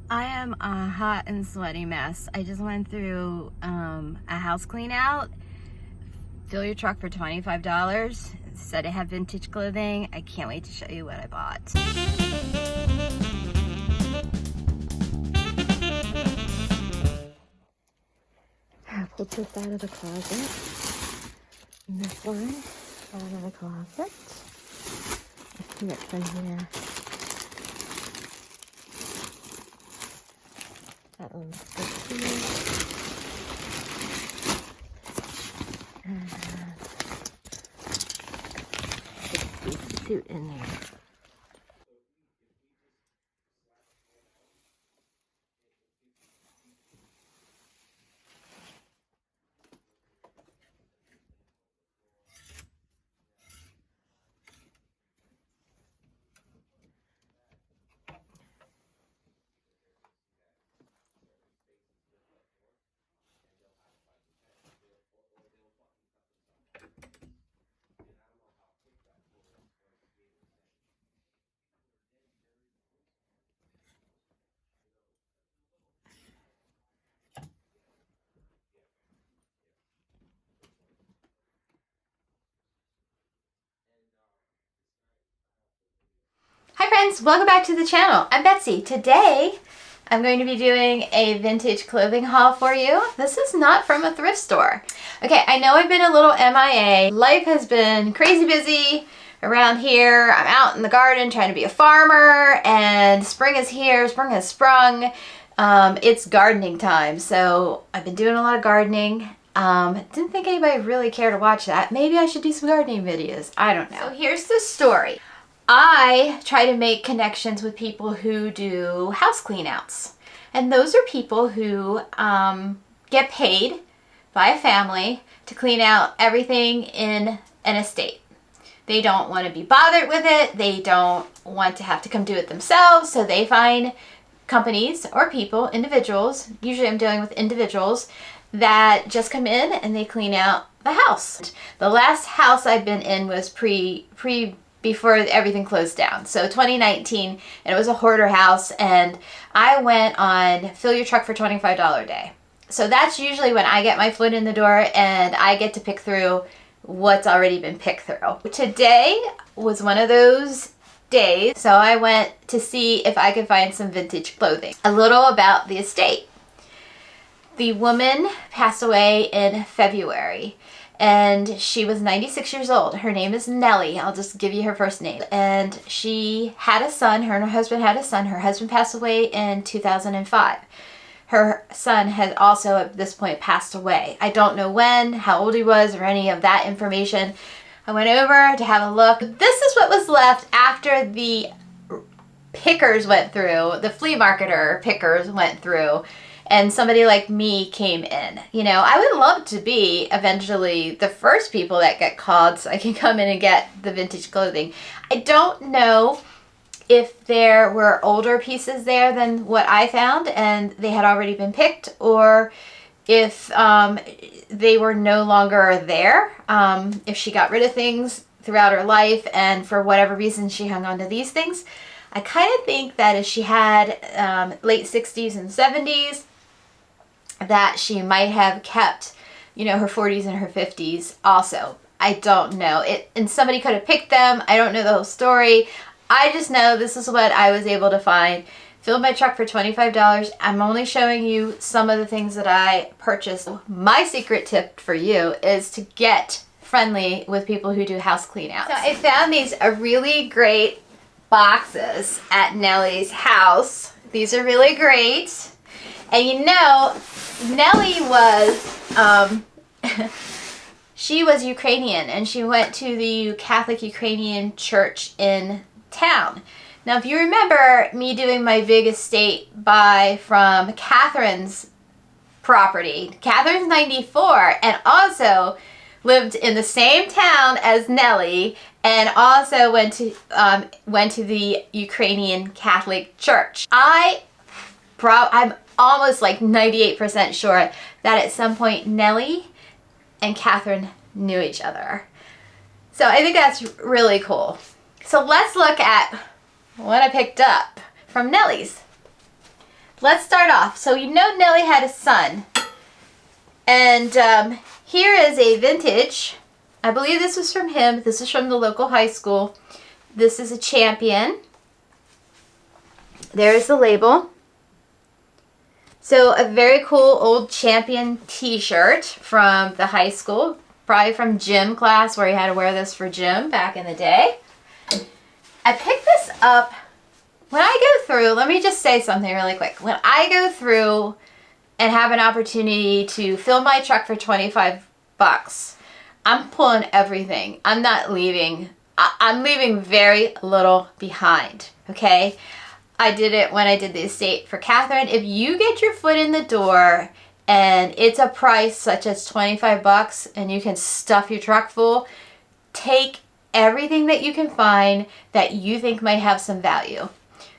I am a hot and sweaty mess. I just went through a house clean out. Fill your truck for $25. Said it had vintage clothing. I can't wait to show you what I bought. I pulled this out of the closet. And this one out of the closet. Let's see it from here. That one's good too. Suit in there. Hi friends, welcome back to the channel. I'm Betsy. Today I'm going to be doing a vintage clothing haul for you. This is not from a thrift store. Okay, I know I've been a little MIA. Life has been crazy busy around here. I'm out in the garden trying to be a farmer, and spring is here, spring has sprung. It's gardening time, so I've been doing a lot of gardening. Didn't think anybody really cared to watch that. Maybe I should do some gardening videos. I don't know. So here's the story. I try to make connections with people who do house clean outs. And those are people who get paid by a family to clean out everything in an estate. They don't want to be bothered with it. They don't want to have to come do it themselves. So they find companies or people, individuals, usually I'm dealing with individuals, that just come in and they clean out the house. The last house I've been in was before everything closed down. So 2019, and it was a hoarder house, and I went on Fill Your Truck for $25 day. So that's usually when I get my foot in the door and I get to pick through what's already been picked through. Today was one of those days, so I went to see if I could find some vintage clothing. A little about the estate. The woman passed away in February, and she was 96 years old. Her name is Nellie. I'll just give you her first name. And she had a son. Her and her husband had a son. Her husband passed away in 2005. Her son had also at this point passed away. I don't know when, how old he was, or any of that information. I went over to have a look. This is what was left after the pickers went through, the flea marketer pickers went through, and somebody like me came in. You know, I would love to be eventually the first people that get called so I can come in and get the vintage clothing. I don't know if there were older pieces there than what I found and they had already been picked, or if they were no longer there, if she got rid of things throughout her life and for whatever reason she hung on to these things. I kind of think that if she had late 60s and 70s, that she might have kept, you know, her 40s and her 50s also. I don't know. And somebody could have picked them. I don't know the whole story. I just know this is what I was able to find. Filled my truck for $25. I'm only showing you some of the things that I purchased. My secret tip for you is to get friendly with people who do house clean outs. So I found these really great boxes at Nellie's house. These are really great. And you know, Nellie was, she was Ukrainian, and she went to the Catholic Ukrainian church in town. Now, if you remember me doing my big estate buy from Catherine's property, Catherine's 94, and also lived in the same town as Nellie, and also went to the Ukrainian Catholic Church. I'm almost like 98% sure that at some point Nellie and Catherine knew each other. So I think that's really cool. So let's look at what I picked up from Nellie's. let's start off. So you know Nelly had a son. And here is a vintage. I believe this was from him. This is from the local high school. This is a Champion. There's the label. So a very cool old Champion t-shirt from the high school. Probably from gym class where you had to wear this for gym back in the day. I picked this up. When I go through, let me just say something really quick. When I go through and have an opportunity to fill my truck for 25 bucks, I'm pulling everything. I'm not leaving. I'm leaving very little behind, okay? I did it when I did the estate for Catherine. If you get your foot in the door and it's a price such as 25 bucks and you can stuff your truck full, take everything that you can find that you think might have some value.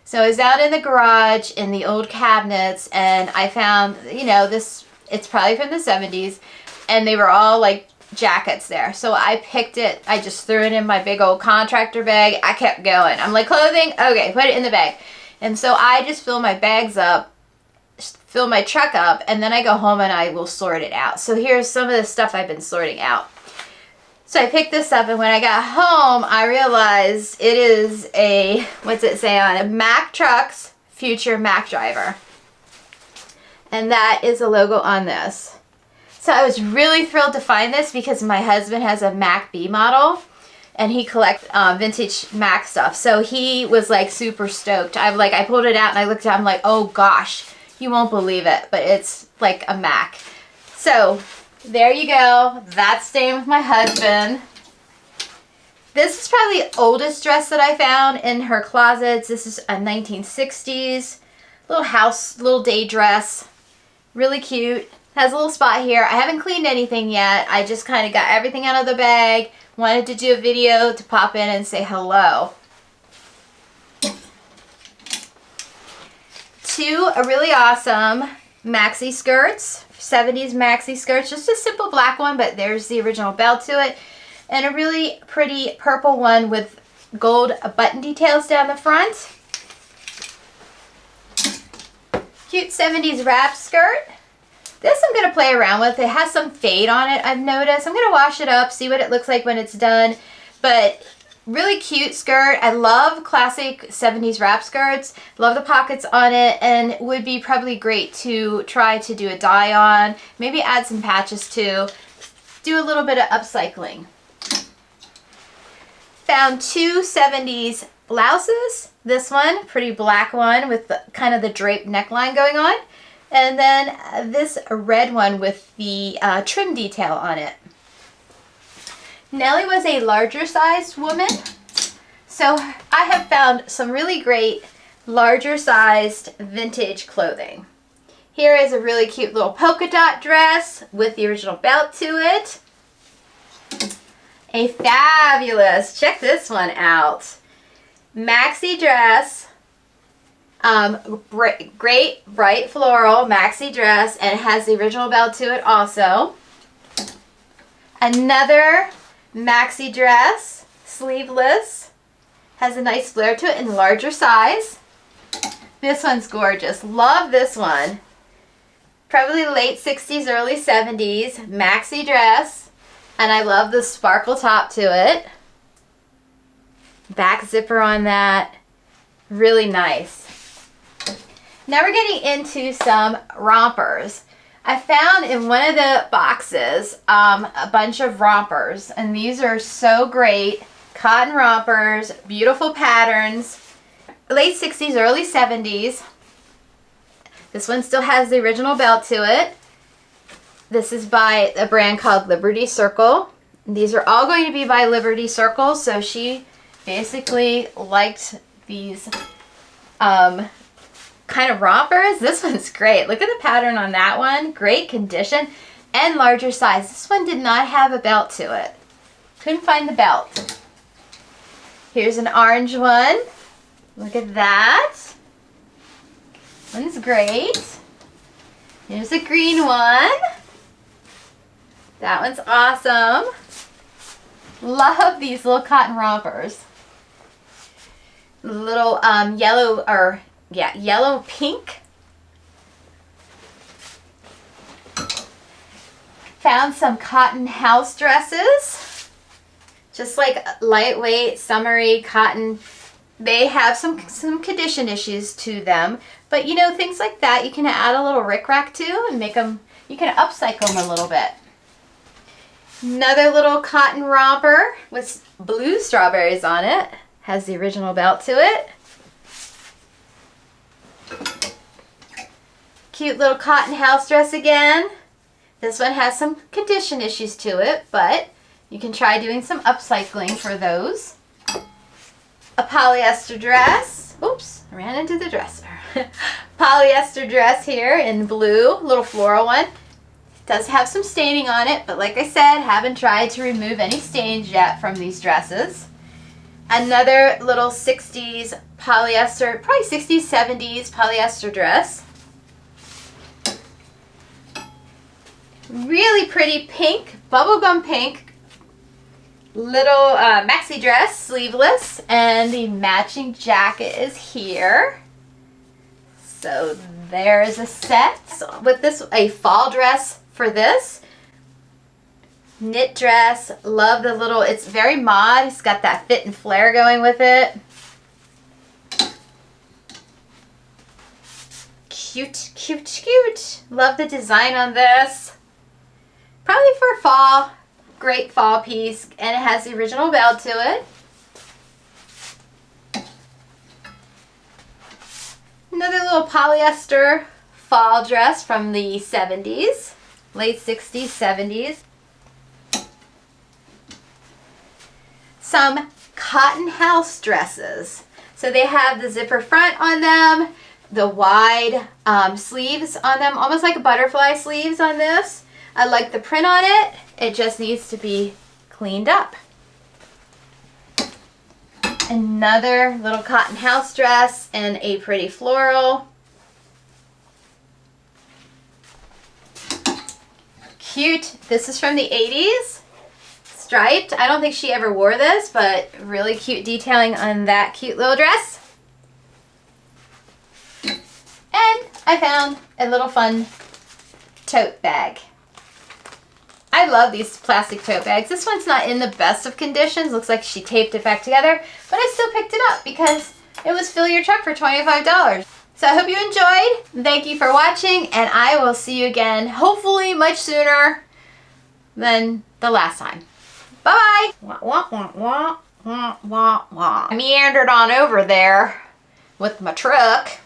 So I was out in the garage in the old cabinets and I found, you know, this, it's probably from the 70s, and they were all like jackets there. So I picked it, I just threw it in my big old contractor bag. I kept going. I'm like, clothing? Okay, put it in the bag. And so I just fill my bags up, fill my truck up, and then I go home and I will sort it out. So here's some of the stuff I've been sorting out. So I picked this up, and when I got home, I realized it is a, what's it say on it? Mack Trucks Future Mack Driver. And that is a logo on this. So I was really thrilled to find this because my husband has a Mack B model. And he collects vintage Mack stuff. So he was like super stoked. I pulled it out and I looked at it, I'm like, oh gosh, you won't believe it, but it's like a Mack. So there you go. That's staying with my husband. This is probably the oldest dress that I found in her closets. This is a 1960s little house, little day dress. Really cute. Has a little spot here. I haven't cleaned anything yet. I just kind of got everything out of the bag. Wanted to do a video to pop in and say hello. Two really awesome maxi skirts, 70s maxi skirts, just a simple black one, but there's the original belt to it. And a really pretty purple one with gold button details down the front. Cute 70s wrap skirt. This I'm going to play around with. It has some fade on it, I've noticed. I'm going to wash it up, see what it looks like when it's done. But really cute skirt. I love classic 70s wrap skirts. Love the pockets on it, and would be probably great to try to do a dye on. Maybe add some patches too. Do a little bit of upcycling. Found two 70s blouses. This one, pretty black one with the, kind of the draped neckline going on. And then this red one with the trim detail on it. Nellie was a larger sized woman, so I have found some really great larger sized vintage clothing. Here is a really cute little polka dot dress with the original belt to it. A fabulous, check this one out, maxi dress. Great bright floral maxi dress, and it has the original belt to it also. Another maxi dress, sleeveless, has a nice flare to it in larger size. This one's gorgeous. Love this one. Probably late 60s, early 70s maxi dress, and I love the sparkle top to it. Back zipper on that. Really nice. Now we're getting into some rompers. I found in one of the boxes a bunch of rompers, and these are so great. Cotton rompers, beautiful patterns. Late 60s, early 70s. This one still has the original belt to it. This is by a brand called Liberty Circle. These are all going to be by Liberty Circle, so she basically liked these kind of rompers. This one's great. Look at the pattern on that one. Great condition and larger size. This one did not have a belt to it. Couldn't find the belt. Here's an orange one. Look at that. One's great. Here's a green one. That one's awesome. Love these little cotton rompers. Little yellow, or yeah, yellow pink found some cotton house dresses. Just like lightweight, summery cotton. They have some condition issues to them. But you know, things like that you can add a little rickrack to and make them, you can upcycle them a little bit. Another little cotton romper with blue strawberries on it. Has the original belt to it. Cute little cotton house dress again. This one has some condition issues to it, but you can try doing some upcycling for those. A polyester dress. Oops, I ran into the dresser. Polyester dress here in blue, little floral one. Does have some staining on it, but like I said, haven't tried to remove any stains yet from these dresses. Another little 60s polyester, probably 60s, 70s polyester dress. Really pretty pink, bubblegum pink, little maxi dress, sleeveless, and the matching jacket is here. So there's a set with this, a fall dress for this. Knit dress, love the little, it's very mod, it's got that fit and flare going with it. Cute, cute, cute. Love the design on this. Probably for fall, great fall piece, and it has the original belt to it. Another little polyester fall dress from the 70s, late 60s, 70s. Some cotton house dresses. So they have the zipper front on them, the wide sleeves on them, almost like butterfly sleeves on this. I like the print on it. It just needs to be cleaned up. Another little cotton house dress in a pretty floral. Cute. This is from the 80s. Striped. I don't think she ever wore this, but really cute detailing on that cute little dress. And I found a little fun tote bag. I love these plastic tote bags. This one's not in the best of conditions. Looks like she taped it back together, but I still picked it up because it was fill your truck for $25. So I hope you enjoyed. Thank you for watching, and I will see you again, hopefully much sooner than the last time. Bye-bye. Wah, wah, wah, wah, wah, wah, wah. I meandered on over there with my truck.